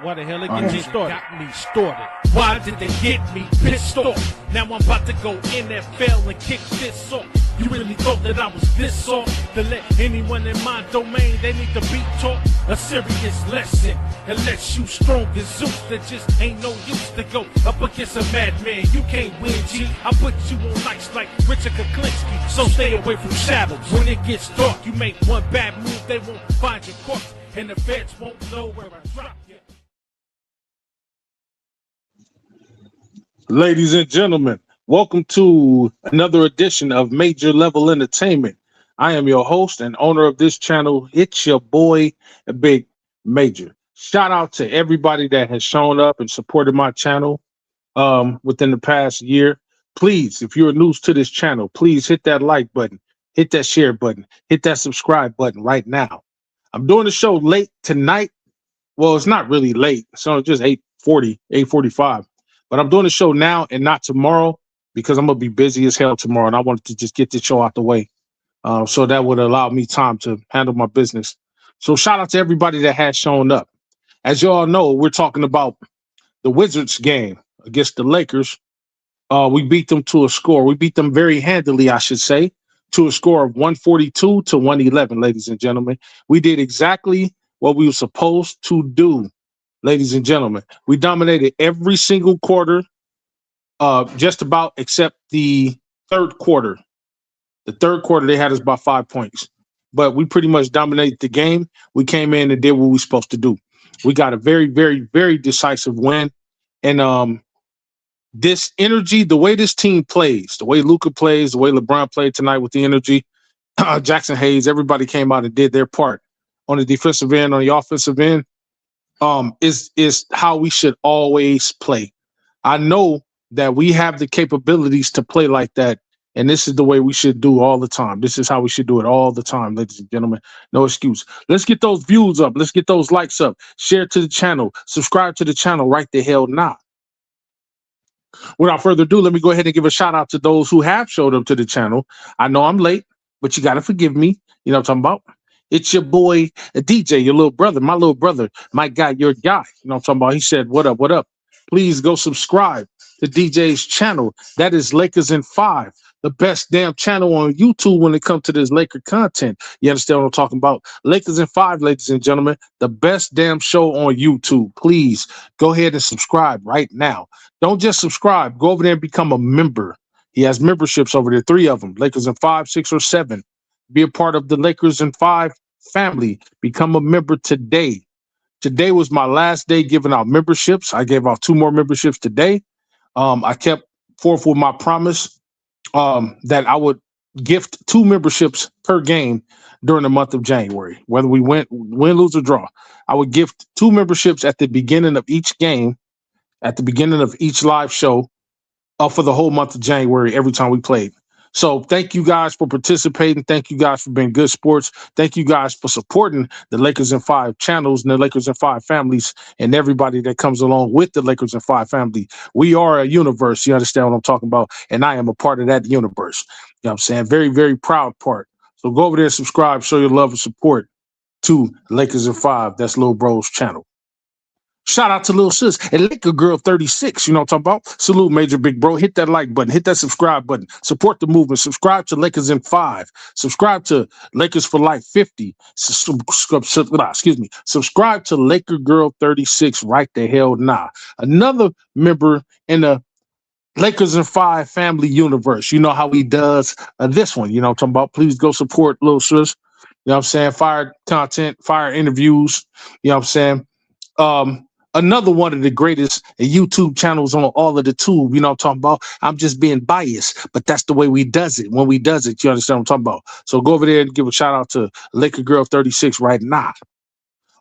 Why the hell it get me started? Got me started. Why did they get me pissed off? Now I'm about to go NFL and kick this off. You really thought that I was this off? To let anyone in my domain, they need to be taught a serious lesson. Unless you strong as Zeus, there just ain't no use to go up against a madman. You can't win, G. I put you on ice like Richard Kuklinski, so stay away from shadows. When it gets dark, you make one bad move, they won't find your corpse, and the feds won't know where I dropped you. Ladies and gentlemen, welcome to another edition of Major Level Entertainment. I am your host and owner of this channel. It's your boy, Big Major. Shout out to everybody that has shown up and supported my channel within the past year. Please, if you're new to this channel, please hit that like button, hit that share button, hit that subscribe button right now. I'm doing the show late tonight. Well, it's not really late. So it's just 8:40, 8:45. But I'm doing the show now and not tomorrow because I'm going to be busy as hell tomorrow. And I wanted to just get this show out the way. So that would allow me time to handle my business. So shout out to everybody that has shown up. As you all know, we're talking about the Wizards game against the Lakers. We beat them to a score. We beat them very handily, I should say, to a score of 142 to 111, ladies and gentlemen. We did exactly what we were supposed to do, ladies and gentlemen. We dominated every single quarter, just about except the third quarter. The third quarter, they had us by 5 points. But we pretty much dominated the game. We came in and did what we were supposed to do. We got a very, very, very decisive win. And this energy, the way this team plays, the way Luka plays, the way LeBron played tonight with the energy, Jackson Hayes, everybody came out and did their part on the defensive end, on the offensive end, is how we should always play. I know that we have the capabilities to play like that. And this is the way we should do all the time. This is how we should do it all the time, ladies and gentlemen. No excuse. Let's get those views up. Let's get those likes up. Share to the channel. Subscribe to the channel right the hell now. Without further ado, let me go ahead and give a shout out to those who have showed up to the channel. I know I'm late, but you got to forgive me. You know what I'm talking about? It's your boy, DJ, your little brother, my little brother, my guy, your guy. You know what I'm talking about? He said, what up, what up? Please go subscribe to DJ's channel. That is Lakers in 5. The best damn channel on YouTube when it comes to this Laker content. You understand what I'm talking about? Lakers in 5, ladies and gentlemen. The best damn show on YouTube. Please go ahead and subscribe right now. Don't just subscribe. Go over there and become a member. He has memberships over there, 3 of them. Lakers in 5, 6, or 7. Be a part of the Lakers in 5 family. Become a member today. Today was my last day giving out memberships. I gave out 2 more memberships today. I kept forth with my promise that I would gift 2 memberships per game during the month of January, whether we win, lose, or draw. I would gift 2 memberships at the beginning of each game, at the beginning of each live show, for the whole month of January every time we played. So thank you guys for participating. Thank you guys for being good sports. Thank you guys for supporting the Lakers in 5 channels and the Lakers in 5 families and everybody that comes along with the Lakers in 5 family. We are a universe. You understand what I'm talking about? And I am a part of that universe. You know what I'm saying? Very, very proud part. So go over there and subscribe. Show your love and support to Lakers in 5. That's Lil Bro's channel. Shout out to Lil Sis and Laker Girl 36. You know what I'm talking about? Salute, Major Big Bro. Hit that like button. Hit that subscribe button. Support the movement. Subscribe to Lakers in 5. Subscribe to Lakers for Life 50. Subscribe to Laker Girl 36 right the hell now. Another member in the Lakers in 5 family universe. You know how he does this one. You know what I'm talking about? Please go support Lil Sis. You know what I'm saying? Fire content, fire interviews. You know what I'm saying? Another one of the greatest YouTube channels on all of the tube. You know what I'm talking about? I'm just being biased, but that's the way we does it. When we does it, you understand what I'm talking about? So go over there and give a shout out to Laker Girl 36 right now.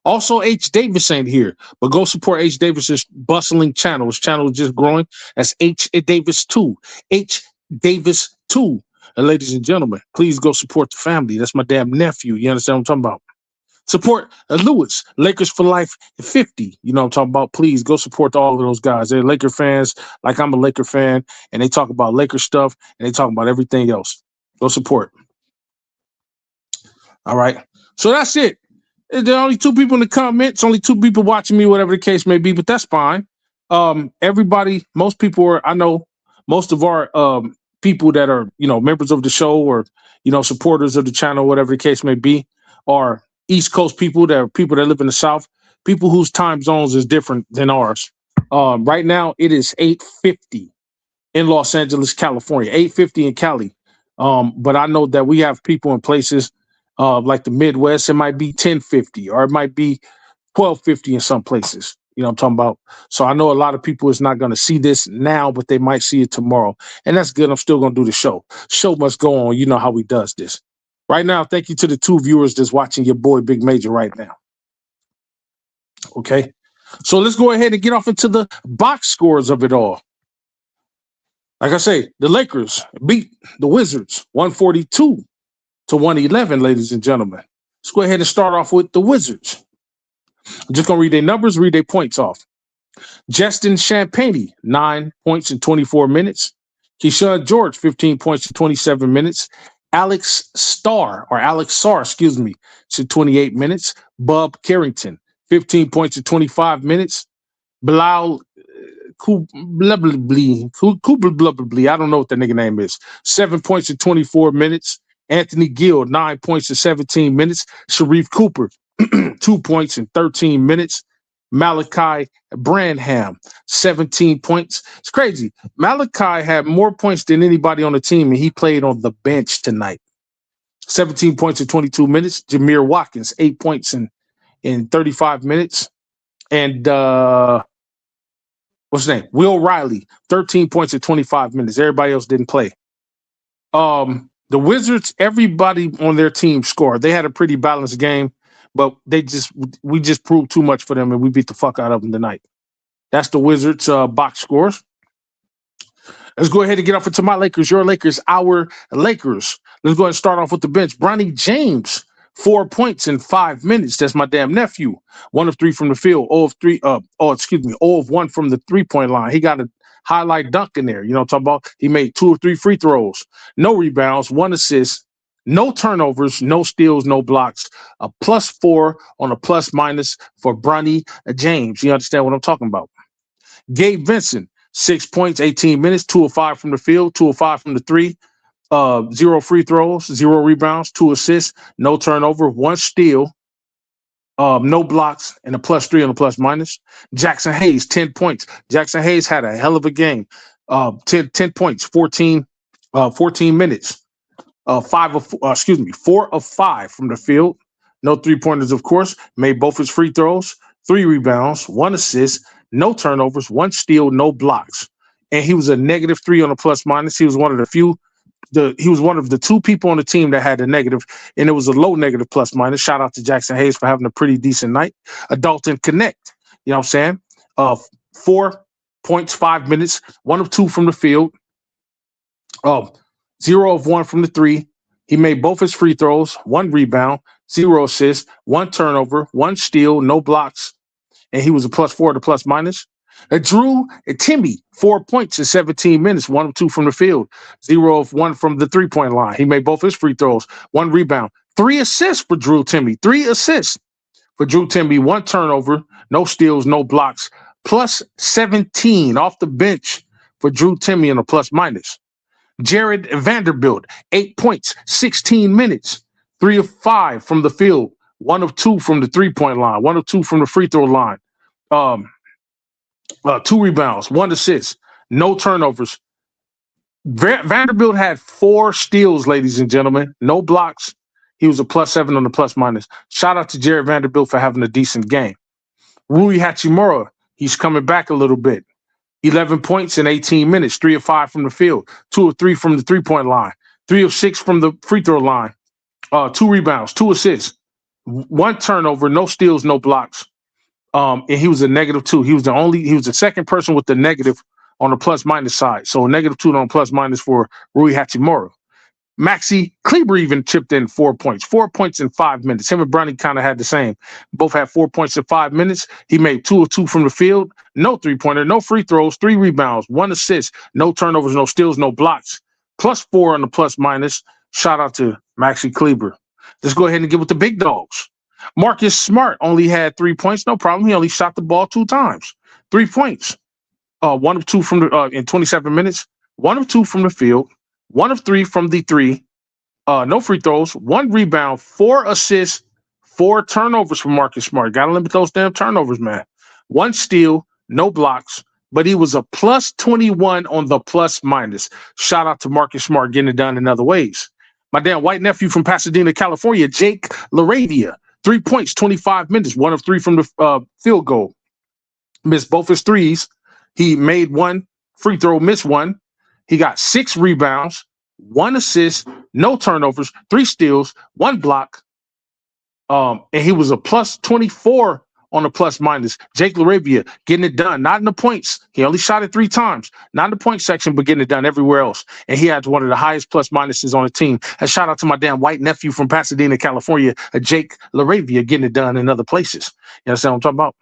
Also, H. Davis ain't here, but go support H. Davis's bustling channel. His channel is just growing. That's H. Davis 2. H. Davis 2. And ladies and gentlemen, please go support the family. That's my damn nephew. You understand what I'm talking about? Support Lewis, Lakers for Life 50. You know what I'm talking about? Please go support all of those guys. They're Laker fans, like I'm a Laker fan, and they talk about Laker stuff, and they talk about everything else. Go support. All right. So that's it. There are only 2 people in the comments, only 2 people watching me, whatever the case may be, but that's fine. Everybody, most people are, I know most of our people that are, members of the show or, supporters of the channel, whatever the case may be, are East Coast people that are people that live in the South, people whose time zones is different than ours. Right now, it is 8:50 in Los Angeles, California, 8:50 in Cali. But I know that we have people in places like the Midwest. It might be 10:50 or it might be 12:50 in some places. You know what I'm talking about? So I know a lot of people is not going to see this now, but they might see it tomorrow. And that's good. I'm still going to do the show. Show must go on. You know how he does this. Right now, thank you to the 2 viewers that's watching your boy Big Major right now. Okay. So let's go ahead and get off into the box scores of it all. Like I say, the Lakers beat the Wizards 142-111, ladies and gentlemen. Let's go ahead and start off with the Wizards. I'm just going to read their numbers, read their points off. Justin Champagnie, 9 points in 24 minutes. Keyshawn George, 15 points in 27 minutes. Alex Sarr, to 28 minutes. Bub Carrington, 15 points in 25 minutes. Bilal Coulibaly, I don't know what the nigga name is. 7 points in 24 minutes. Anthony Gill, 9 points in 17 minutes. Sharif Cooper, 2 points in 13 minutes. Malachi Branham, 17 points. It's crazy. Malachi had more points than anybody on the team, and he played on the bench tonight. 17 points in 22 minutes. Jameer Watkins, 8 points in 35 minutes. And what's his name? Will Riley, 13 points in 25 minutes. Everybody else didn't play. The Wizards, everybody on their team scored. They had a pretty balanced game, but we just proved too much for them, and we beat the fuck out of them tonight. That's the Wizards box scores. Let's go ahead and get off into my Lakers, your Lakers, our Lakers. Let's go ahead and start off with the bench. Bronny James, 4 points in 5 minutes. That's my damn nephew. 1 of 3 from the field. 0 of 1 from the 3-point line. He got a highlight dunk in there. You know what I'm talking about? He made 2 or 3 free throws. No rebounds, 1 assist, no turnovers, no steals, no blocks. A +4 on a plus-minus for Bronny James. You understand what I'm talking about? Gabe Vincent, 6 points, 18 minutes, 2 of 5 from the field, 2 of 5 from the 3. 0 free throws, 0 rebounds, 2 assists, no turnover, 1 steal, no blocks, and a +3 on the plus-minus. Jackson Hayes, 10 points. Jackson Hayes had a hell of a game. 10 points, 14 minutes. 4 of 5 from the field. No 3-pointers, of course. Made both his free throws, 3 rebounds, 1 assist, no turnovers, 1 steal, no blocks. And he was a -3 on the plus-minus. He was one of the few. He was one of the 2 people on the team that had a negative, and it was a low negative plus-minus. Shout out to Jackson Hayes for having a pretty decent night. Dalton Connect, you know what I'm saying? 4 points, 5 minutes, 1 of 2 from the field. 0 of 1 from the 3. He made both his free throws, 1 rebound, 0 assists, 1 turnover, 1 steal, no blocks, and he was a +4 to plus-minus. Drew Timme, 4 points in 17 minutes, 1 of 2 from the field, 0 of 1 from the 3-point line. He made both his free throws, 1 rebound, 3 assists for Drew Timme, 3 assists for Drew Timme, 1 turnover, no steals, no blocks, +17 off the bench for Drew Timme in a plus-minus. Jared Vanderbilt, 8 points, 16 minutes, 3 of 5 from the field, 1 of 2 from the 3-point line, 1 of 2 from the free throw line. 2 rebounds, 1 assist, no turnovers. Vanderbilt had 4 steals, ladies and gentlemen, no blocks. He was a +7 on the plus-minus. Shout out to Jared Vanderbilt for having a decent game. Rui Hachimura, he's coming back a little bit. 11 points in 18 minutes, 3 of 5 from the field, 2 of 3 from the 3-point line, 3 of 6 from the free throw line, 2 rebounds, 2 assists, 1 turnover, no steals, no blocks. And he was a -2. He was the second person with the negative on the plus-minus side. So a -2 on plus-minus for Rui Hachimura. Maxi Kleber even chipped in 4 points. 4 points in 5 minutes. Him and Bronny kind of had the same. Both had 4 points in 5 minutes. He made 2 of 2 from the field. No 3-pointer, no free throws, 3 rebounds, 1 assist, no turnovers, no steals, no blocks. +4 on the plus-minus. Shout out to Maxi Kleber. Let's go ahead and get with the big dogs. Marcus Smart only had 3 points. No problem. He only shot the ball 2 times. 3 points. 1 of 2 from the in 27 minutes. 1 of 2 from the field. 1 of 3 from the 3. No free throws. 1 rebound. 4 assists. 4 turnovers for Marcus Smart. Got to limit those damn turnovers, man. 1 steal. No blocks. But he was a plus 21 on the plus minus. Shout out to Marcus Smart getting it done in other ways. My damn white nephew from Pasadena, California, Jake LaRavia, 3 points, 25 minutes, 1 of 3 from the field goal. Missed both his threes. He made 1 free throw, missed 1. He got 6 rebounds, 1 assist, no turnovers, 3 steals, 1 block. And he was a plus 24 on the plus minus. Jake LaRavia getting it done, not in the points. He only shot it 3 times, not in the point section, but getting it done everywhere else. And he had one of the highest plus minuses on the team. And shout out to my damn white nephew from Pasadena, California, Jake LaRavia, getting it done in other places. You understand what I'm talking about?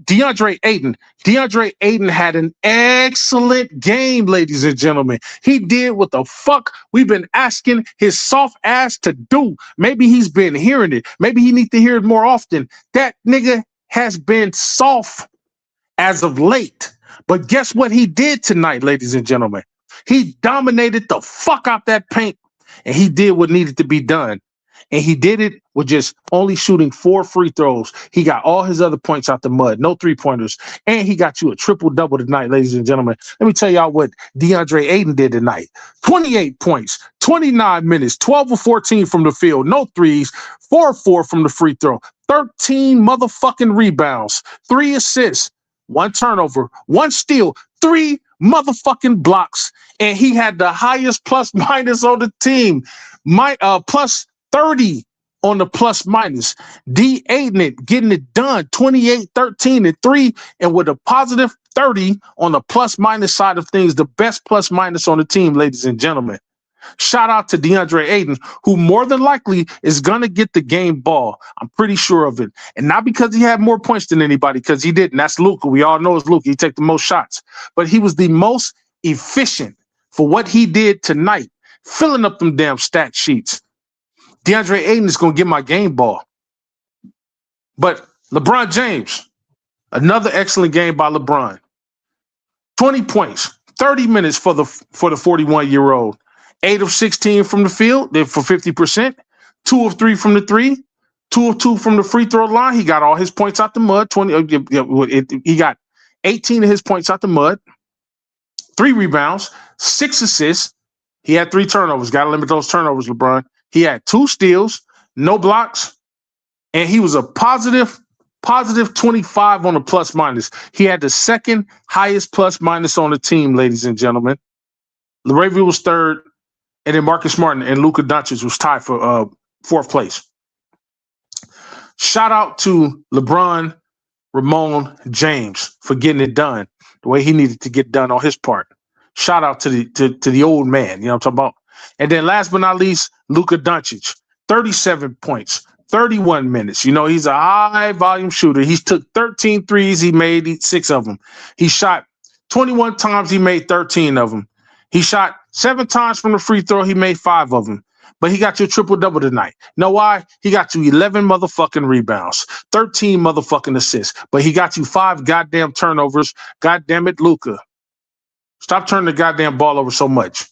DeAndre Ayton had an excellent game, ladies and gentlemen. He did what the fuck we've been asking his soft ass to do. Maybe he's been hearing it. Maybe he needs to hear it more often. That nigga has been soft as of late. But guess what he did tonight, ladies and gentlemen? He dominated the fuck out that paint, and he did what needed to be done. And he did it with just only shooting 4 free throws. He got all his other points out the mud, no 3-pointers. And he got you a triple-double tonight, ladies and gentlemen. Let me tell y'all what DeAndre Ayton did tonight. 28 points, 29 minutes, 12 of 14 from the field, no threes, 4 of 4 from the free throw, 13 motherfucking rebounds, 3 assists, 1 turnover, 1 steal, 3 motherfucking blocks. And he had the highest plus minus on the team. Plus 30 on the plus minus. D. Ayton getting it done, 28, 13, and 3, and with a positive 30 on the plus minus side of things, the best plus minus on the team, ladies and gentlemen. Shout out to DeAndre Ayton, who more than likely is going to get the game ball. I'm pretty sure of it. And not because he had more points than anybody, because he didn't. That's Luka. We all know it's Luka. He take the most shots. But he was the most efficient for what he did tonight, filling up them damn stat sheets. DeAndre Ayton is going to get my game ball. But LeBron James, another excellent game by LeBron. 20 points, 30 minutes for the 41-year-old. 8 of 16 from the field, for 50%. 2 of 3 from the 3. 2 of 2 from the free throw line. He got all his points out the mud. He got 18 of his points out the mud. 3 rebounds, 6 assists. He had 3 turnovers. Got to limit those turnovers, LeBron. He had 2 steals, no blocks, and he was a positive 25 on the plus minus. He had the second highest plus minus on the team, ladies and gentlemen. LaRavia was 3rd, and then Marcus Smart and Luka Doncic was tied for 4th place. Shout out to LeBron Ramon James for getting it done the way he needed to get done on his part. Shout out to the old man, you know what I'm talking about? And then last but not least, Luka Doncic, 37 points, 31 minutes. You know, he's a high-volume shooter. He took 13 threes. He made 6 of them. He shot 21 times. He made 13 of them. He shot 7 times from the free throw. He made 5 of them. But he got you a triple-double tonight. You know why? He got you 11 motherfucking rebounds, 13 motherfucking assists. But he got you 5 goddamn turnovers. Goddamn it, Luka. Stop turning the goddamn ball over so much.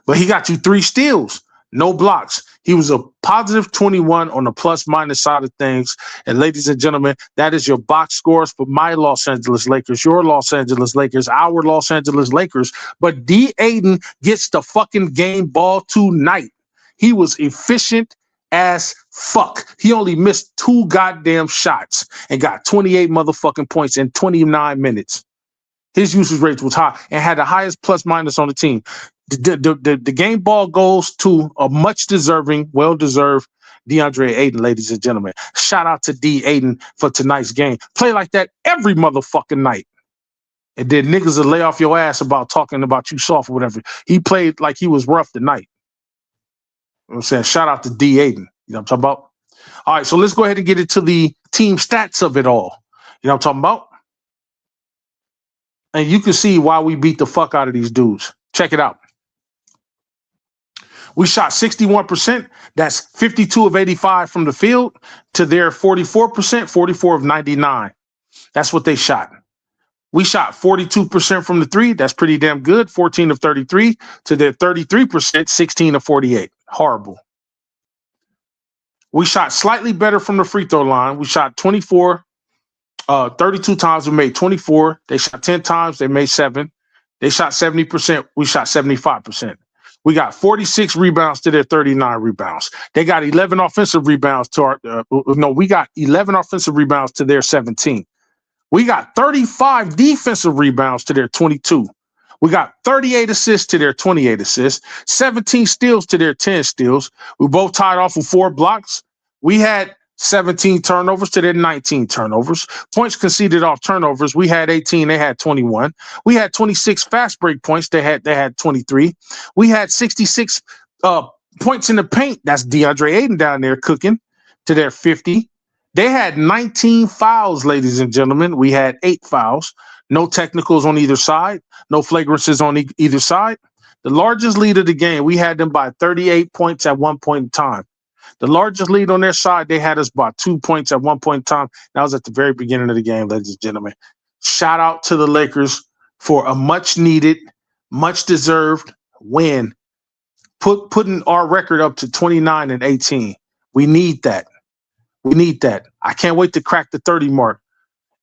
But he got you 3 steals, no blocks. He was a positive 21 on the plus minus side of things. And ladies and gentlemen, that is your box scores for my Los Angeles Lakers, your Los Angeles Lakers, our Los Angeles Lakers. But D. Ayton gets the fucking game ball tonight. He was efficient as fuck. He only missed 2 goddamn shots and got 28 motherfucking points in 29 minutes. His usage rate was high and had the highest plus minus on the team. The game ball goes to a much deserving, well-deserved DeAndre Ayton, ladies and gentlemen. Shout out to D. Ayton for tonight's game. Play like that every motherfucking night. And then niggas will lay off your ass about talking about you soft or whatever. He played like he was rough tonight. You know what I'm saying? Shout out to D. Ayton. You know what I'm talking about? All right, so let's go ahead and get into the team stats of it all. You know what I'm talking about? And you can see why we beat the fuck out of these dudes. Check it out. We shot 61%. That's 52 of 85 from the field to their 44%, 44 of 99. That's what they shot. We shot 42% from the three. That's pretty damn good. 14 of 33 to their 33%, 16 of 48. Horrible. We shot slightly better from the free throw line. We shot 32 times. We made 24. They shot 10 times. They made 7. They shot 70%. We shot 75%. We got 46 rebounds to their 39 rebounds. They got 11 offensive rebounds to our we got 11 offensive rebounds to their 17. We got 35 defensive rebounds to their 22. We got 38 assists to their 28 assists, 17 steals to their 10 steals. We both tied off with 4 blocks. We had 17 turnovers to their 19 turnovers. Points conceded off turnovers. We had 18. They had 21. We had 26 fast break points. They had 23. We had 66 points in the paint. That's DeAndre Ayton down there cooking to their 50. They had 19 fouls, ladies and gentlemen. We had 8 fouls. No technicals on either side. No flagrancies on either side. The largest lead of the game, we had them by 38 points at one point in time. The largest lead on their side, they had us by 2 points at one point in time. That was at the very beginning of the game, ladies and gentlemen. Shout out to the Lakers for a much-needed, much-deserved win, putting our record up to 29-18. We need that. We need that. I can't wait to crack the 30 mark.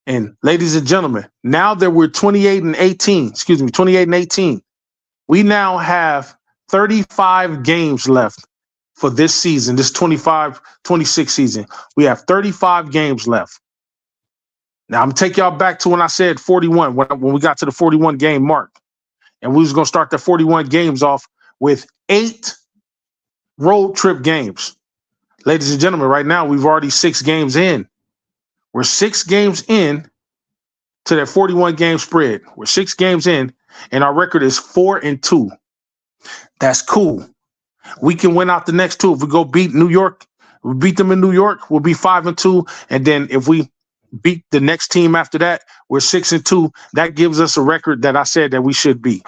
And ladies and gentlemen, now that we're 28-18, we now have 35 games left for this season, this 25-26 season. We have 35 games left. Now, I'm going to take y'all back to when I said 41, when we got to the 41 game mark. And we was going to start the 41 games off with 8 road trip games. Ladies and gentlemen, right now, we've already 6 games in. We're 6 games in to that 41 game spread. We're 6 games in, and our record is 4-2. That's cool. We can win out the next 2. If we go beat New York, we beat them in New York, we'll be 5-2. And then if we beat the next team after that, we're 6-2. That gives us a record that I said that we should be.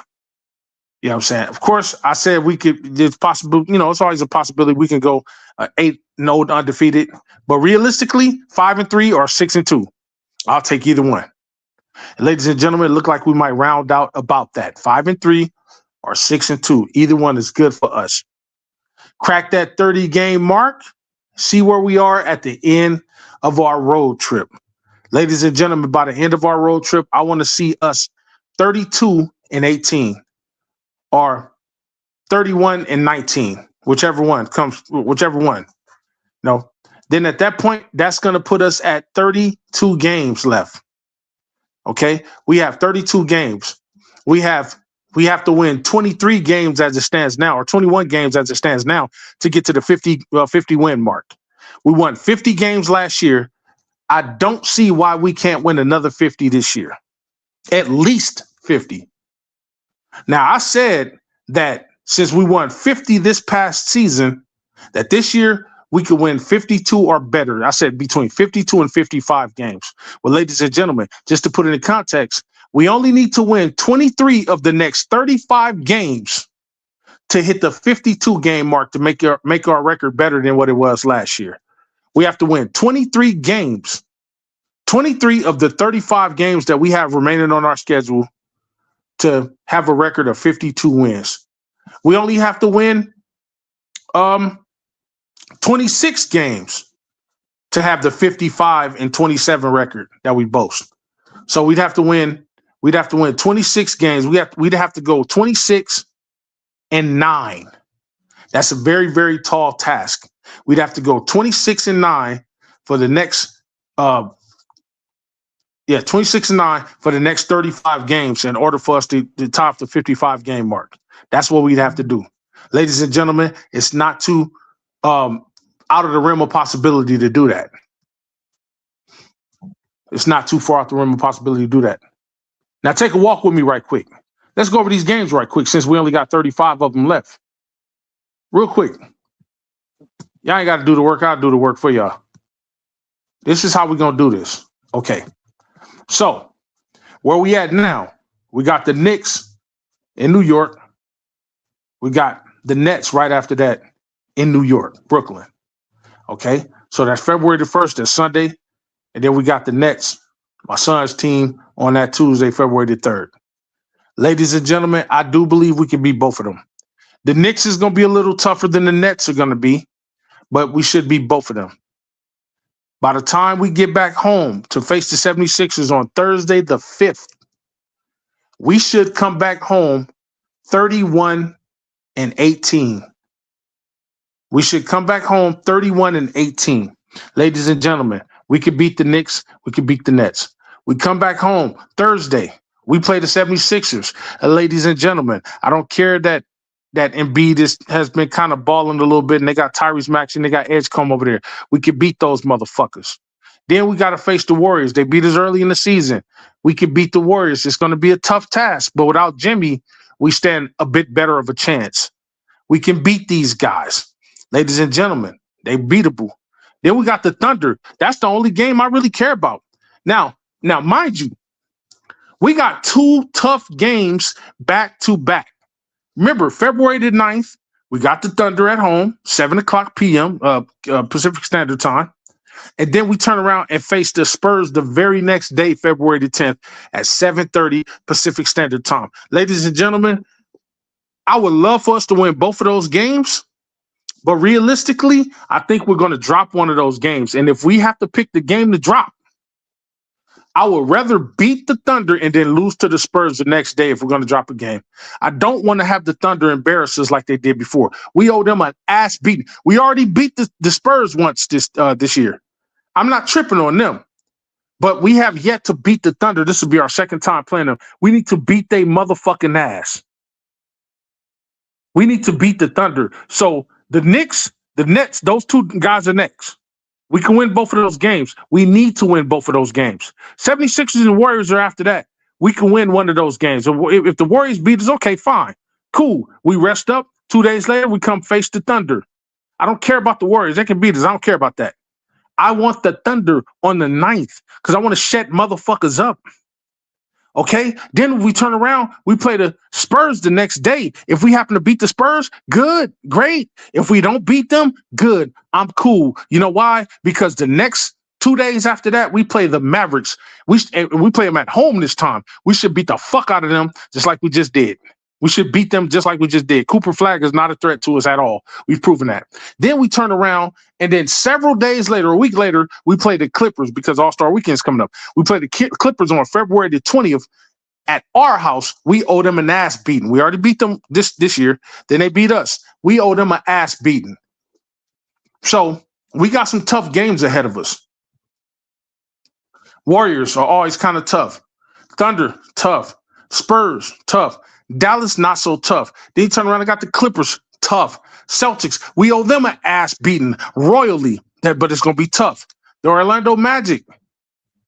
You know what I'm saying? Of course, I said we could, there's possible, it's always a possibility we can go 8-0 undefeated. But realistically, 5-3 or 6-2. I'll take either one. And ladies and gentlemen, it looked like we might round out about that. 5-3 or 6-2. Either one is good for us. Crack that 30 game mark. See where we are at the end of our road trip. Ladies and gentlemen, by the end of our road trip, I want to see us 32-18 or 31-19, whichever one. No. Then at that point, that's going to put us at 32 games left. Okay? We have 32 games. We have to win 23 games as it stands now, or 21 games as it stands now, to get to the 50 win mark. We won 50 games last year. I don't see why we can't win another 50 this year. At least 50. Now, I said that since we won 50 this past season, that this year we could win 52 or better. I said between 52 and 55 games. Well, ladies and gentlemen, just to put it in context, we only need to win 23 of the next 35 games to hit the 52 game mark to make our record better than what it was last year. We have to win 23 games, 23 of the 35 games that we have remaining on our schedule to have a record of 52 wins. We only have to win 26 games to have the 55-27 record that we boast. So we'd have to win 26 games. We'd have to go 26-9. That's a very, very tall task. We'd have to go 26-9 for the next 26-9 for the next 35 games in order for us to top the 55 game mark. That's what we'd have to do. Ladies and gentlemen, it's not too out of the realm of possibility to do that. It's not too far out the realm of possibility to do that. Now take a walk with me right quick. Let's go over these games right quick since we only got 35 of them left. Real quick. Y'all ain't got to do the work. I'll do the work for y'all. This is how we're going to do this. Okay. So where we at now? We got the Knicks in New York. We got the Nets right after that in New York, Brooklyn. Okay, so that's February the 1st, that's Sunday. And then we got the Nets, my son's team, on that Tuesday, February the 3rd. Ladies and gentlemen, I do believe we can beat both of them. The Knicks is going to be a little tougher than the Nets are going to be, but we should beat both of them. By the time we get back home to face the 76ers on Thursday the 5th, we should come back home 31-18. We should come back home 31-18. Ladies and gentlemen, we could beat the Knicks. We could beat the Nets. We come back home Thursday. We play the 76ers. Ladies and gentlemen, I don't care that Embiid has been kind of balling a little bit, and they got Tyrese Maxey and they got Edgecombe over there. We could beat those motherfuckers. Then we got to face the Warriors. They beat us early in the season. We could beat the Warriors. It's going to be a tough task, but without Jimmy, we stand a bit better of a chance. We can beat these guys. Ladies and gentlemen, they beatable. Then we got the Thunder. That's the only game I really care about. Now, mind you, we got 2 tough games back to back. Remember, February the 9th, we got the Thunder at home, 7 o'clock p.m. Pacific Standard Time. And then we turn around and face the Spurs the very next day, February the 10th, at 7:30 Pacific Standard Time. Ladies and gentlemen, I would love for us to win both of those games. But realistically, I think we're going to drop one of those games. And if we have to pick the game to drop, I would rather beat the Thunder and then lose to the Spurs the next day if we're going to drop a game. I don't want to have the Thunder embarrass us like they did before. We owe them an ass beating. We already beat the Spurs once this year. I'm not tripping on them. But we have yet to beat the Thunder. This will be our second time playing them. We need to beat their motherfucking ass. We need to beat the Thunder. So the Knicks, the Nets, those 2 guys are next. We can win both of those games. We need to win both of those games. 76ers and Warriors are after that. We can win one of those games. If the Warriors beat us, okay, fine. Cool. We rest up. 2 days later, we come face the Thunder. I don't care about the Warriors. They can beat us. I don't care about that. I want the Thunder on the 9th because I want to shut motherfuckers up. Okay? Then we turn around, we play the Spurs the next day. If we happen to beat the Spurs, good, great. If we don't beat them, good. I'm cool. You know why? Because the next 2 days after that, we play the Mavericks. We play them at home this time. We should beat the fuck out of them just like we just did. We should beat them just like we just did. Cooper Flag is not a threat to us at all. We've proven that. Then we turn around, and then several days later, a week later, we play the Clippers because All-Star Weekend is coming up. We play the Clippers on February the 20th at our house. We owe them an ass beating. We already beat them this year. Then they beat us. We owe them an ass beating. So we got some tough games ahead of us. Warriors are always kind of tough. Thunder, tough. Spurs, tough. Dallas, not so tough. Then you turn around and got the Clippers, tough. Celtics, we owe them an ass beating royally, but it's going to be tough. The Orlando Magic,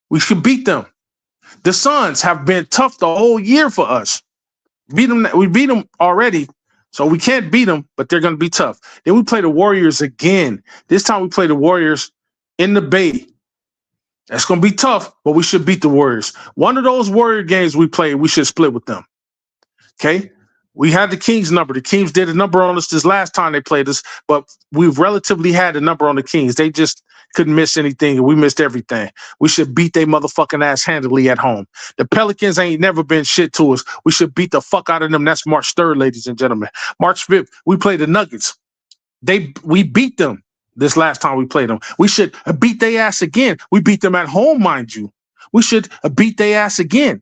we should beat them. The Suns have been tough the whole year for us. We beat them already, so we can't beat them, but they're going to be tough. Then we play the Warriors again. This time we play the Warriors in the Bay. That's going to be tough, but we should beat the Warriors. One of those Warrior games we played, we should split with them. Okay, we had the Kings number. The Kings did a number on us this last time they played us, but we've relatively had a number on the Kings. They just couldn't miss anything, and we missed everything. We should beat their motherfucking ass handily at home. The Pelicans ain't never been shit to us. We should beat the fuck out of them. That's March 3rd, ladies and gentlemen. March 5th, we play the Nuggets. We beat them this last time we played them. We should beat their ass again. We beat them at home, mind you. We should beat their ass again.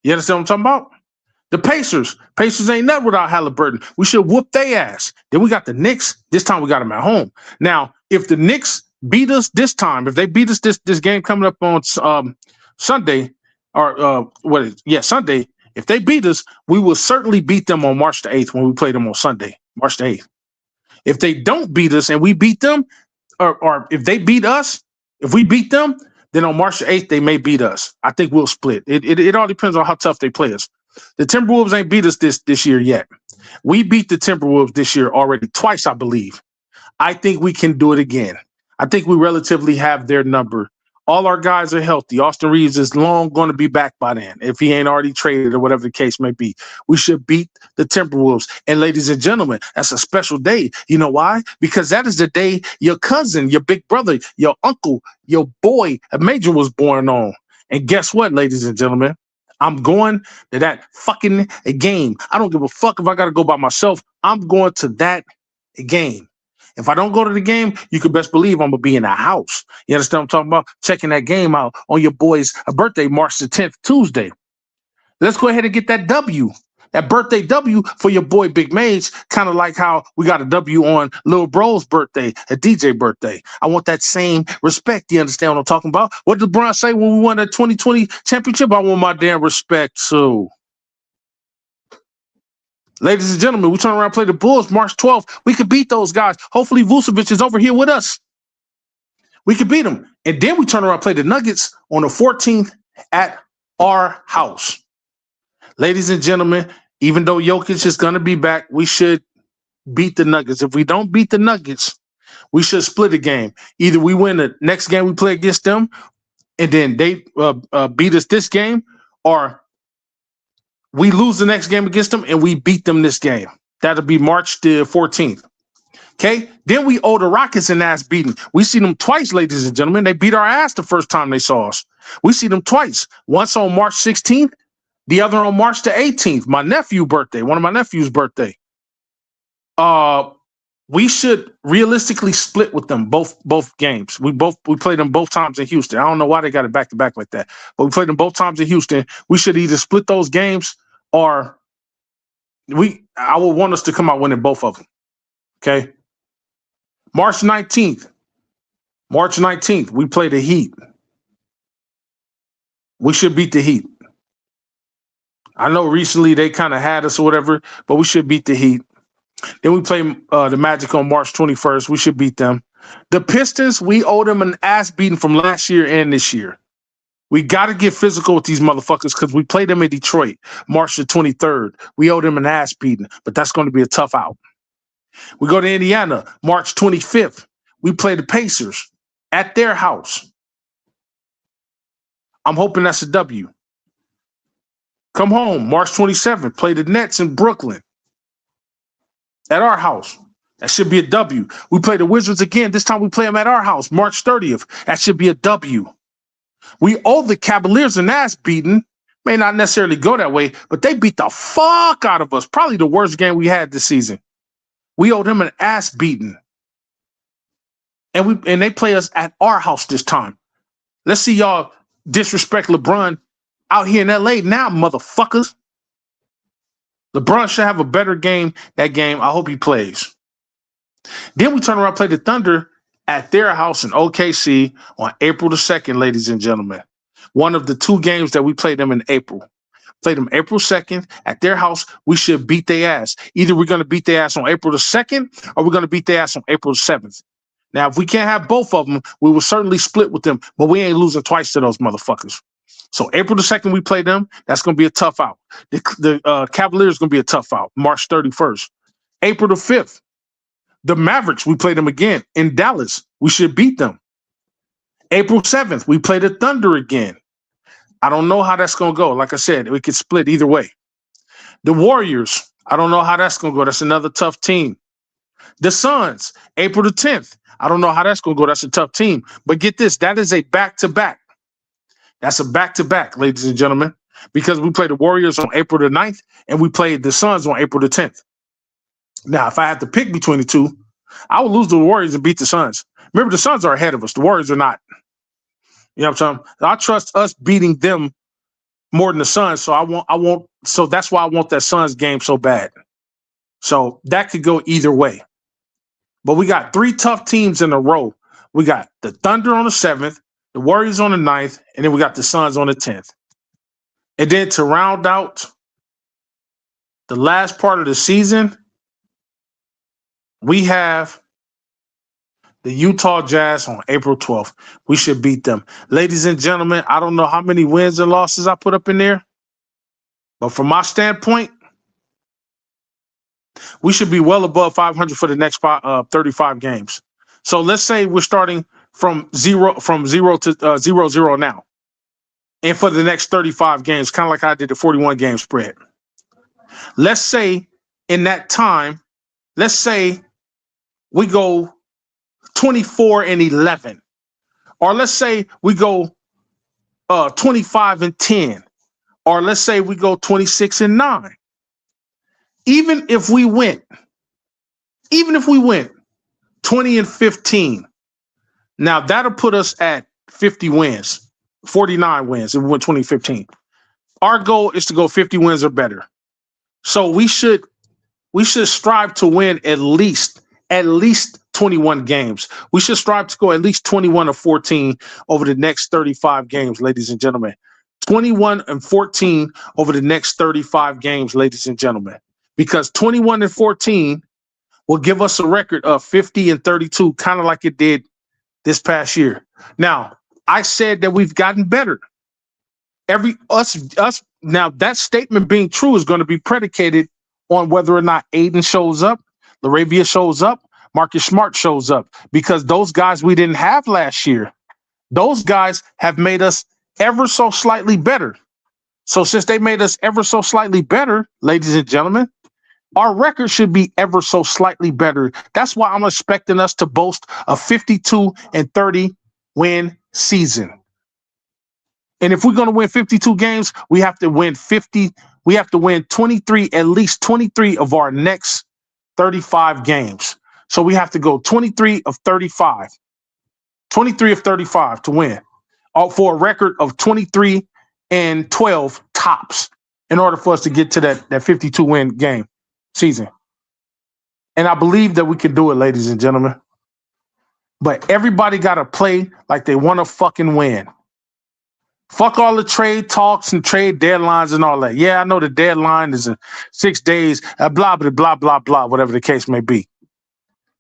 You understand what I'm talking about? The Pacers ain't nothing without Halliburton. We should whoop their ass. Then we got the Knicks. This time we got them at home. Now, if the Knicks beat us this time, if they beat us this game coming up on Sunday, or Sunday, if they beat us, we will certainly beat them on March the 8th when we play them on Sunday, March the 8th. If they don't beat us and we beat them, or if they beat us, if we beat them, then on March the 8th, they may beat us. I think we'll split. It all depends on how tough they play us. The Timberwolves ain't beat us this year yet. We beat the Timberwolves this year already twice, I believe. I think we can do it again. I think we relatively have their number All our guys are healthy. Austin Reeves is long going to be back by then, if he ain't already traded or whatever the case may be. We should beat the Timberwolves. And ladies and gentlemen, that's a special day. You know why? Because that is the day your cousin, your big brother, your uncle, your boy, a Major was born on. And guess what, ladies and gentlemen? I'm going to that fucking game. I don't give a fuck if I got to go by myself. I'm going to that game. If I don't go to the game, you can best believe I'm going to be in the house. You understand what I'm talking about? Checking that game out on your boy's birthday, March the 10th, Tuesday. Let's go ahead and get that W. That birthday W for your boy Big Mage, kind of like how we got a W on Lil Bro's birthday, a DJ birthday. I want that same respect. You understand what I'm talking about? What did LeBron say when we won the 2020 championship? I want my damn respect too. Ladies and gentlemen, we turn around and play the Bulls March 12th. We could beat those guys. Hopefully Vucevic is over here with us. We could beat them. And then we turn around and play the Nuggets on the 14th at our house. Ladies and gentlemen, even though Jokic is going to be back, we should beat the Nuggets. If we don't beat the Nuggets, we should split a game. Either we win the next game we play against them, and then they beat us this game, or we lose the next game against them and we beat them this game. That'll be March the 14th. Okay? Then we owe the Rockets an ass beating. We see them twice, ladies and gentlemen. They beat our ass the first time they saw us. We see them twice. Once on March 16th, the other on March the 18th. My nephew's birthday, one of my nephew's birthday. We should realistically split with them both games. We played them both times in Houston. I don't know why they got it back to back like that, but we played them both times in Houston. We should either split those games or I would want us to come out winning both of them. Okay. March 19th, we play the Heat. We should beat the Heat. I know recently they kind of had us or whatever, but we should beat the Heat. Then we play the Magic on March 21st. We should beat them. The Pistons, we owe them an ass beating from last year and this year. We got to get physical with these motherfuckers because we played them in Detroit March the 23rd. We owe them an ass beating, but that's going to be a tough out. We go to Indiana March 25th. We play the Pacers at their house. I'm hoping that's a W. Come home March 27th. Play the Nets in Brooklyn at our house. That should be a W. We play the Wizards again. This time we play them at our house March 30th. That should be a W. We owe the Cavaliers an ass beating. May not necessarily go that way, but they beat the fuck out of us. Probably the worst game we had this season. We owe them an ass beating. And they play us at our house this time. Let's see y'all disrespect LeBron out here in LA now, motherfuckers. LeBron should have a better game that game. I hope he plays. Then we turn around and play the Thunder at their house in OKC on April the 2nd, ladies and gentlemen. One of the two games that we played them in April. Played them April 2nd at their house. We should beat their ass. Either we're going to beat their ass on April the 2nd or we're going to beat their ass on April the 7th. Now, if we can't have both of them, we will certainly split with them, but we ain't losing twice to those motherfuckers. So April the 2nd, we play them. That's going to be a tough out. The Cavaliers going to be a tough out. March 31st. April the 5th. The Mavericks, we play them again in Dallas. We should beat them. April 7th, we play the Thunder again. I don't know how that's going to go. Like I said, we could split either way. The Warriors, I don't know how that's going to go. That's another tough team. The Suns, April the 10th. I don't know how that's going to go. That's a tough team. But get this, that is a back-to-back. That's a back-to-back, ladies and gentlemen, because we played the Warriors on April the 9th and we played the Suns on April the 10th. Now, if I had to pick between the two, I would lose to the Warriors and beat the Suns. Remember, the Suns are ahead of us. The Warriors are not. You know what I'm saying? I trust us beating them more than the Suns, so that's why I want that Suns game so bad. So that could go either way. But we got three tough teams in a row. We got the Thunder on the 7th, the Warriors on the 9th, and then we got the Suns on the 10th. And then to round out the last part of the season, we have the Utah Jazz on April 12th. We should beat them. Ladies and gentlemen, I don't know how many wins and losses I put up in there, but from my standpoint, we should be well above 500 for the next 35 games. So let's say we're starting from zero to 0-0 now. And for the next 35 games, kind of like I did the 41 game spread. Let's say in that time, let's say we go 24-11, or let's say we go 25-10, or let's say we go 26-9. Even if we went 20-15, now that'll put us at 50 wins, 49 wins if we went 20-15. Our goal is to go 50 wins or better. So we should strive to win at least 21 games. We should strive to go at least 21-14 over the next 35 games, ladies and gentlemen. 21-14 over the next 35 games, ladies and gentlemen. Because 21-14 will give us a record of 50-32, kind of like it did this past year. Now, I said that we've gotten better. Now, that statement being true is going to be predicated on whether or not Aiden shows up, Laravia shows up, Marcus Smart shows up, because those guys we didn't have last year, those guys have made us ever so slightly better. So since they made us ever so slightly better, ladies and gentlemen, our record should be ever so slightly better. That's why I'm expecting us to boast a 52-30 win season. And if we're going to win 52 games, we have to win 50. We have to win 23, at least 23 of our next 35 games. So we have to go 23 of 35 to win, for a record of 23-12 tops in order for us to get to that 52 win game season. And I believe that we can do it, ladies and gentlemen. But everybody got to play like they want to fucking win. Fuck all the trade talks and trade deadlines and all that. Yeah, I know the deadline is in 6 days, blah, blah, blah, blah, blah, whatever the case may be.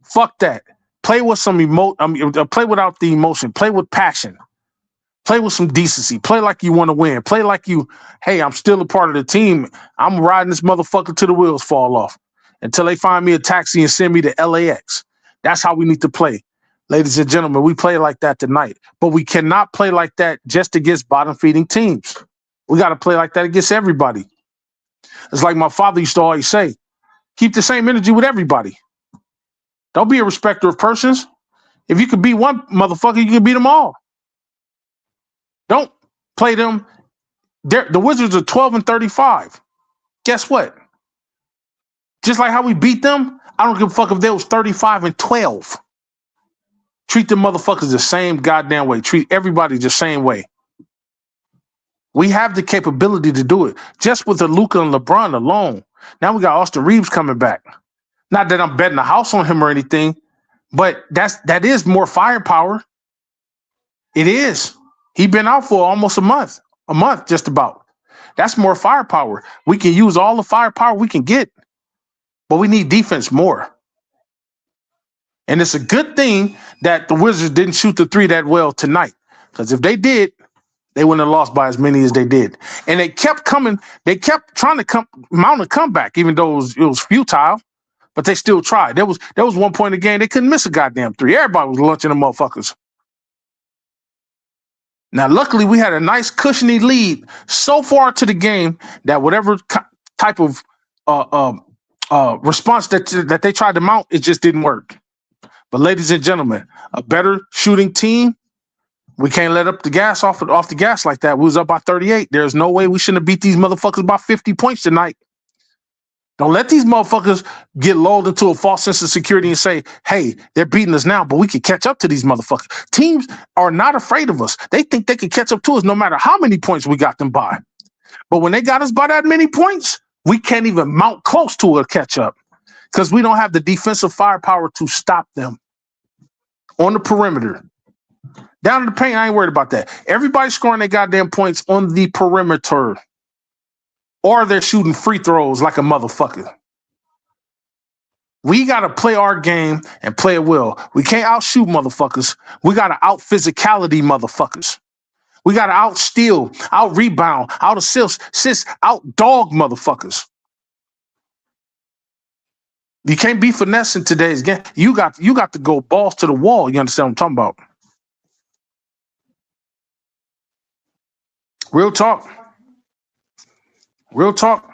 Fuck that. Play with some play without the emotion. Play with passion. Play with some decency. Play like you want to win. Play like hey, I'm still a part of the team. I'm riding this motherfucker till the wheels fall off until they find me a taxi and send me to LAX. That's how we need to play. Ladies and gentlemen, we play like that tonight, but we cannot play like that just against bottom-feeding teams. We got to play like that against everybody. It's like my father used to always say, keep the same energy with everybody. Don't be a respecter of persons. If you could beat one motherfucker, you can beat them all. Don't play them. The Wizards are 12-35. Guess what? Just like how we beat them, I don't give a fuck if they was 35-12. Treat them motherfuckers the same goddamn way. Treat everybody the same way. We have the capability to do it. Just with the Luka and LeBron alone. Now we got Austin Reeves coming back. Not that I'm betting the house on him or anything, but that is more firepower. It is. He's been out for almost a month just about. That's more firepower. We can use all the firepower we can get, but we need defense more. And it's a good thing that the Wizards didn't shoot the three that well tonight, because if they did, they wouldn't have lost by as many as they did. And they kept coming. They kept trying to mount a comeback, even though it was futile, but they still tried. There was one point in the game they couldn't miss a goddamn three. Everybody was lunching them motherfuckers. Now, luckily, we had a nice cushiony lead so far to the game that whatever type of response that they tried to mount, it just didn't work. But ladies and gentlemen, a better shooting team, we can't let up the gas off the gas like that. We was up by 38. There's no way we shouldn't have beat these motherfuckers by 50 points tonight. Don't let these motherfuckers get lulled into a false sense of security and say, hey, they're beating us now, but we can catch up to these motherfuckers. Teams are not afraid of us. They think they can catch up to us no matter how many points we got them by. But when they got us by that many points, we can't even mount close to a catch up, because we don't have the defensive firepower to stop them on the perimeter. Down in the paint, I ain't worried about that. Everybody's scoring their goddamn points on the perimeter, or they're shooting free throws like a motherfucker. We got to play our game and play it well. We can't outshoot motherfuckers. We got to out-physicality motherfuckers. We got to out-steal, out-rebound, out-assist, out-dog motherfuckers. You can't be finessing today's game. You got to go balls to the wall. You understand what I'm talking about? Real talk. Real talk.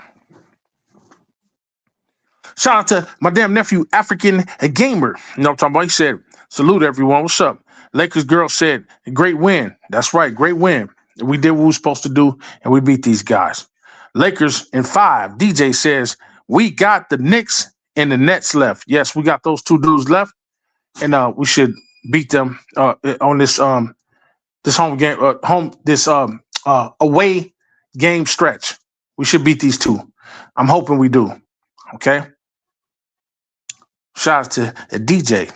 Shout out to my damn nephew, African Gamer. You know what I'm talking about? He said, salute everyone. What's up? Lakers girl said, great win. That's right. Great win. We did what we were supposed to do, and we beat these guys. Lakers in 5. DJ says, we got the Knicks and the Nets left. Yes, we got those two dudes left, and we should beat them on this home game, away game stretch. We should beat these two. I'm hoping we do. Okay. Shout out to DJ.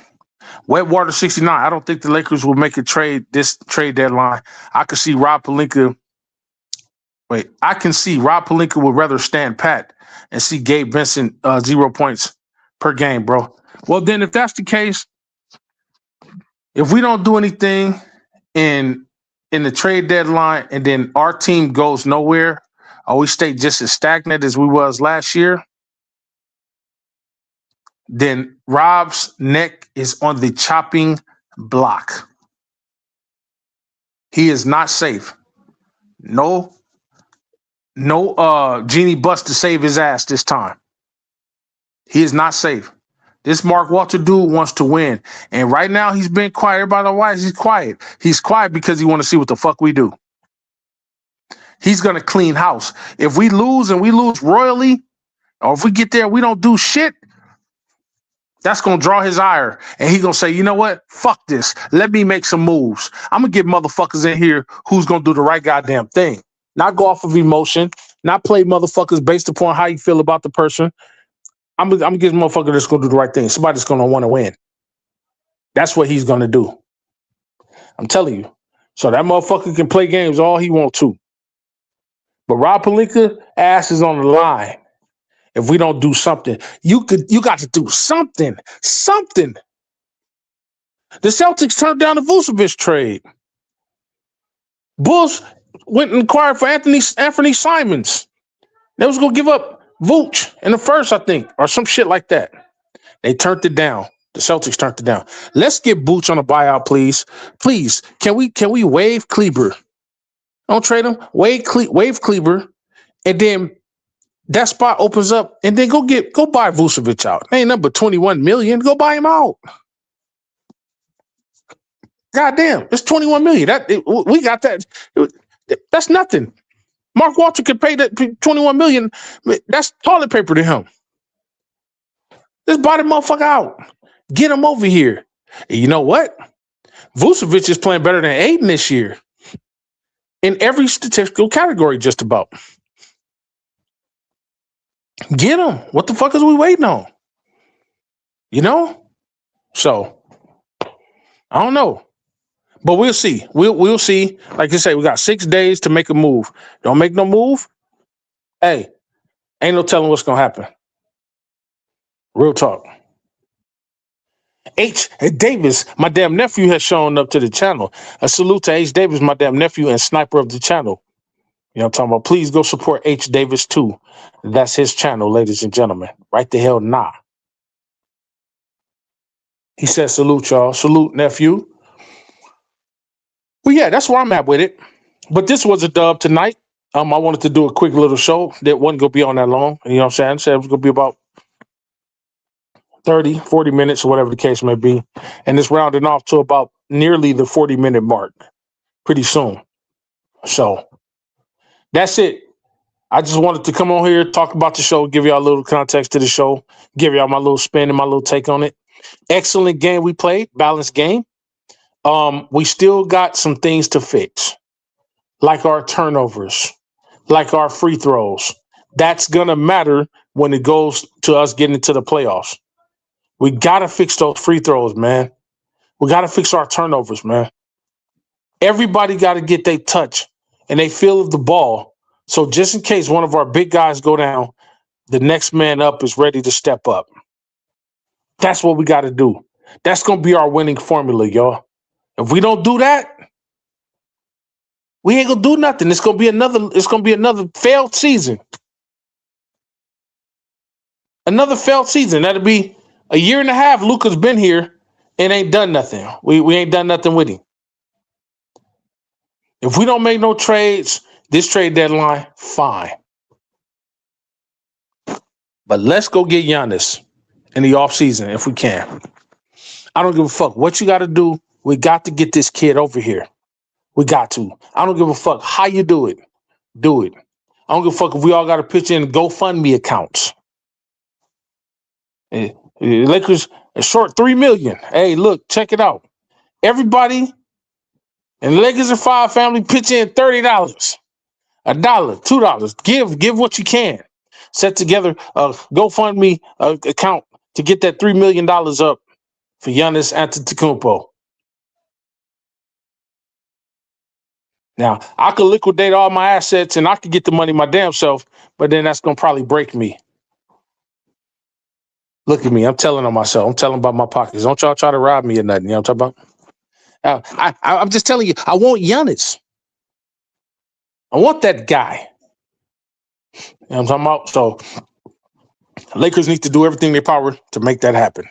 Wetwater 69. I don't think the Lakers will make a trade this trade deadline. I can see Rob Pelinka would rather stand pat and see Gabe Vincent 0 points per game, bro. Well, then if that's the case, if we don't do anything in the trade deadline and then our team goes nowhere, or we stay just as stagnant as we was last year, then Rob's neck is on the chopping block. He is not safe. No genie bust to save his ass this time. He is not safe. This Mark Walter dude wants to win. And right now he's been quiet. Everybody knows why he's quiet. He's quiet because he want to see what the fuck we do. He's going to clean house. If we lose and we lose royally, or if we get there and we don't do shit, that's going to draw his ire. And he's going to say, you know what? Fuck this. Let me make some moves. I'm going to get motherfuckers in here who's going to do the right goddamn thing. Not go off of emotion. Not play motherfuckers based upon how you feel about the person. I'm going to get a motherfucker that's going to do the right thing. Somebody that's going to want to win. That's what he's going to do. I'm telling you. So that motherfucker can play games all he wants to. But Rob Pelinka ass is on the line. If we don't do something, you got to do something. Something. The Celtics turned down the Vucevic trade. Bulls went and acquired for Anthony Simons. They was going to give up Vooch in the first, I think, or some shit like that. They turned it down. The Celtics turned it down. Let's get Vooch on a buyout, please. Please, can we waive Kleber? Don't trade him. Waive Kleber, and then that spot opens up, and then go buy Vucevic out. Ain't nothing but $21 million. Go buy him out. Goddamn, it's $21 million. We got that. That's nothing. Mark Walter could pay that $21 million. That's toilet paper to him. Just buy the motherfucker out. Get him over here. And you know what? Vucevic is playing better than Aiden this year. In every statistical category, just about. Get him. What the fuck is we waiting on? You know? So, I don't know. But we'll see. We'll see. Like I say, we got 6 days to make a move. Don't make no move. Hey, ain't no telling what's going to happen. Real talk. H. Davis, my damn nephew, has shown up to the channel. A salute to H. Davis, my damn nephew and sniper of the channel. You know what I'm talking about? Please go support H. Davis too. That's his channel, ladies and gentlemen. Right the hell nah. He said, salute, y'all. Salute, nephew. Well, yeah, that's where I'm at with it. But this was a dub tonight. I wanted to do a quick little show that wasn't going to be on that long. You know what I'm saying? I said it was going to be about 30, 40 minutes or whatever the case may be. And it's rounding off to about nearly the 40-minute mark pretty soon. So that's it. I just wanted to come on here, talk about the show, give y'all a little context to the show, give y'all my little spin and my little take on it. Excellent game we played, balanced game. We still got some things to fix, like our turnovers, like our free throws. That's going to matter when it goes to us getting into the playoffs. We got to fix those free throws, man. We got to fix our turnovers, man. Everybody got to get their touch and they feel of the ball. So just in case one of our big guys go down, the next man up is ready to step up. That's what we got to do. That's going to be our winning formula, y'all. If we don't do that, we ain't gonna do nothing. It's gonna be another failed season. Another failed season. That'll be a year and a half. Luka's been here and ain't done nothing. We ain't done nothing with him. If we don't make no trades, This trade deadline, fine. But let's go get Giannis in the offseason if we can. I don't give a fuck what you got to do. We got to get this kid over here. We got to. I don't give a fuck how you do it. Do it. I don't give a fuck if we all got to pitch in GoFundMe accounts. Lakers are short $3 million. Hey, look, check it out. Everybody in the Lakers and 5 family pitch in $30, $1, $2. Give what you can. Set together a GoFundMe account to get that $3 million up for Giannis Antetokounmpo. Now, I could liquidate all my assets and I could get the money my damn self, but then that's going to probably break me. Look at me. I'm telling on myself. I'm telling about my pockets. Don't y'all try to rob me or nothing. You know what I'm talking about? I'm just telling you, I want Giannis. I want that guy. You know what I'm talking about? So, Lakers need to do everything in their power to make that happen.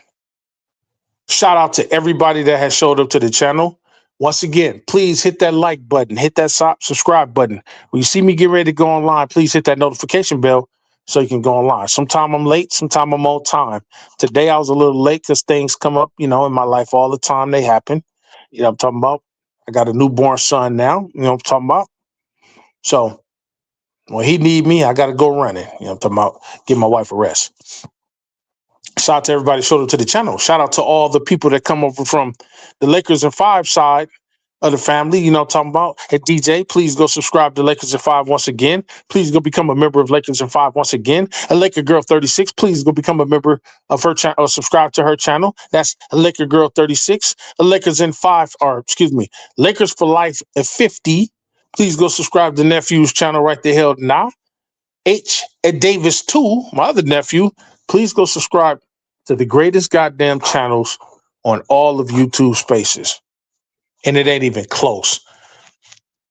Shout out to everybody that has showed up to the channel. Once again, please hit that like button, hit that subscribe button. When you see me get ready to go online, please hit that notification bell so you can go online. Sometime I'm late, sometime I'm on time. Today I was a little late because things come up, in my life all the time. They happen. You know what I'm talking about? I got a newborn son now. You know what I'm talking about? So when he need me, I got to go running. You know what I'm talking about? Give my wife a rest. Shout out to everybody who showed up to the channel. Shout out to all the people that come over from the Lakers and 5 side of the family. You know what I'm talking about? Hey, DJ, please go subscribe to Lakers and 5 once again. Please go become a member of Lakers and 5 once again. A Laker Girl 36, please go become a member of her channel or subscribe to her channel. That's a Laker Girl 36. A Lakers in 5, Lakers for Life at 50. Please go subscribe to Nephew's channel right the hell now. H. at Davis 2, my other nephew, please go subscribe to the greatest goddamn channels on all of YouTube Spaces. And it ain't even close.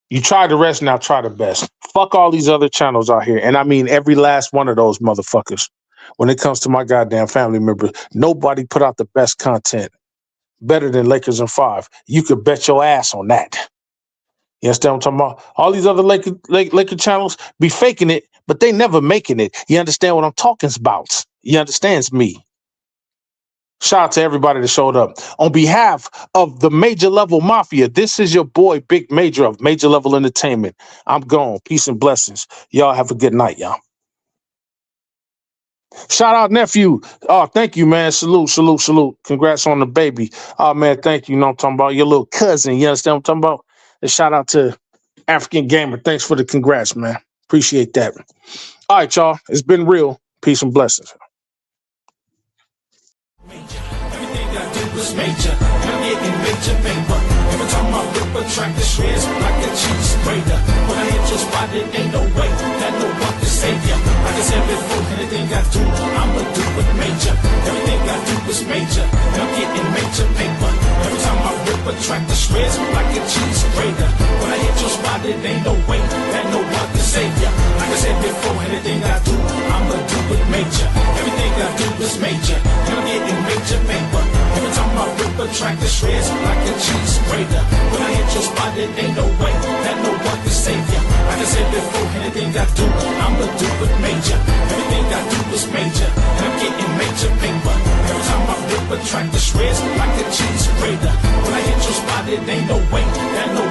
You try the rest, now try the best. Fuck all these other channels out here. And I mean every last one of those motherfuckers. When it comes to my goddamn family members, nobody put out the best content better than Lakers and 5. You could bet your ass on that. You understand what I'm talking about? All these other Laker channels be faking it, but they never making it. You understand what I'm talking about? You understands me? Shout out to everybody that showed up. On behalf of the Major Level Mafia, this is your boy, Big Major of Major Level Entertainment. I'm gone. Peace and blessings. Y'all have a good night, y'all. Shout out, nephew. Oh, thank you, man. Salute, salute, salute. Congrats on the baby. Oh, man, thank you. You know what I'm talking about? Your little cousin. You understand what I'm talking about? And shout out to African Gamer. Thanks for the congrats, man. Appreciate that. All right, y'all. It's been real. Peace and blessings. Everything I do is major. I'm getting major paper. Every time I rip a track, the shreds like a cheese grater. When I hit your spot, it ain't no way that no one can save ya. Like I said before, anything I do, I'ma do it major. Everything I do is major. And I'm getting major paper. Every time I rip a track, the shreds like a cheese grater. When I hit your spot, it ain't no way that no one can save ya. Like I said before, anything I do, I'ma do it major. Everything I do is major. And I'm getting major paper. Every time I rip a track, the shreds like a cheese grater. When I hit your spot, it ain't no way that no one can save ya. Like I said before, anything I do, I'ma do it major. Everything I do is major. And I'm getting major paper. Every time I rip a track, the shreds like a cheese grater. When I hit your spot, it ain't no way that no